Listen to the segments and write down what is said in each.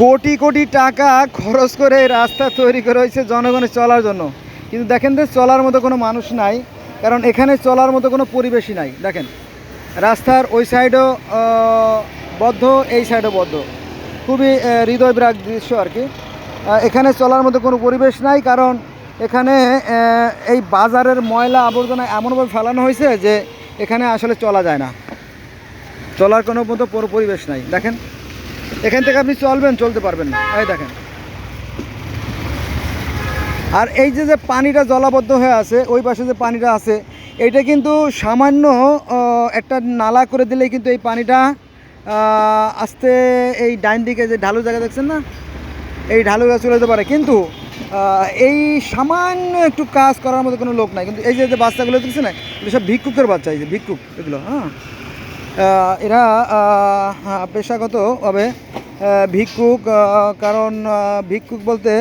কোটি কোটি টাকা খরচ করে এই রাস্তা তৈরি করা হয়েছে জনগণের চলার জন্য, কিন্তু দেখেন যে চলার মতো কোনো মানুষ নাই, কারণ এখানে চলার মতো কোনো পরিবেশই নাই। দেখেন রাস্তার ওই সাইডও বদ্ধ, এই সাইডও বদ্ধ, খুবই হৃদয় বিরাগ দৃশ্য আর কি। এখানে চলার মতো কোনো পরিবেশ নাই, কারণ এখানে এই বাজারের ময়লা আবর্জনা এমনভাবে ফেলানো হয়েছে যে এখানে আসলে চলা যায় না, চলার কোনো মতো পরিবেশ নাই। দেখেন এখান থেকে আপনি চলতে পারবেন না, এই দেখেন। আর এই যে যে পানিটা জলাবদ্ধ হয়ে আছে, ওই পাশে যে পানিটা আছে, এইটা কিন্তু সামান্য একটা নালা করে দিলেই কিন্তু এই পানিটা আস্তে এই ডাইন দিকে যে ঢালু জায়গা দেখছেন না, এই ঢালু গাছ চলে যেতে পারে, কিন্তু এই সামান্য একটু কাজ করার মতো কোনো লোক নাই। কিন্তু এই যে বাচ্চাগুলো দেখছে না, এগুলো সব ভিক্ষুকের বাচ্চা, এই যে ভিক্ষুক এগুলো, হ্যাঁ এরা পেশাগতভাবে ভিক্ষুক। কারণ ভিক্ষুক বলতে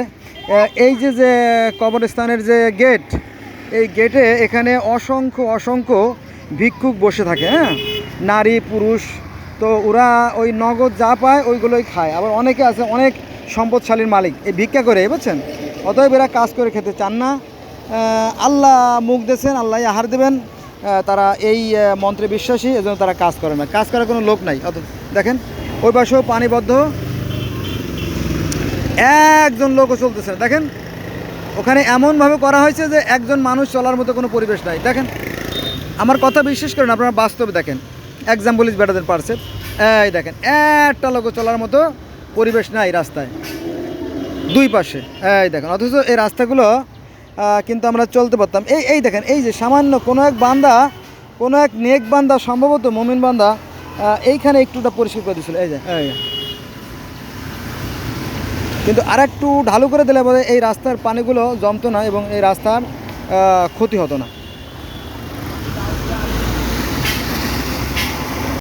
এই যে যে কবরস্থানের যে গেট, এই গেটে এখানে অসংখ্য অসংখ্য ভিক্ষুক বসে থাকে, হ্যাঁ নারী পুরুষ। তো ওরা ওই নগদ যা পায় ওইগুলোই খায়। আবার অনেকে আছে অনেক সম্পদশালীর মালিক, এই ভিক্ষা করে, বুঝছেন। অতএব এরা কাজ করে খেতে চান না। আল্লাহ মুখ দিয়েছেন, আল্লাহ আহার দেবেন, তারা এই মন্ত্রে বিশ্বাসী, এজন্য তারা কাজ করে না, কাজ করার কোনো লোক নাই। অত দেখেন ওই পাশেও পানিবদ্ধ, একজন লোকও চলতেছে না। দেখেন ওখানে এমনভাবে করা হয়েছে যে একজন মানুষ চলার মতো কোনো পরিবেশ নাই। দেখেন আমার কথা বিশ্বাস করেন, আপনারা বাস্তবে দেখেন, example is better then percept. এই দেখেন একটা লোকও চলার মতো পরিবেশ নাই রাস্তায় দুই পাশে, এই দেখেন। অথচ এই রাস্তাগুলো কিন্তু আমরা চলতে পারতাম। এই দেখেন, এই যে সামান্য কোনো এক বান্দা, কোনো এক নেক বান্দা, সম্ভবত মুমিন বান্দা, এইখানে একটুটা পরিষ্কার করে দিয়েছিল, এই যে কিন্তু আর একটু ঢালু করে দিলে বলে এই রাস্তার পানিগুলো জমতো না এবং এই রাস্তার ক্ষতি হতো না।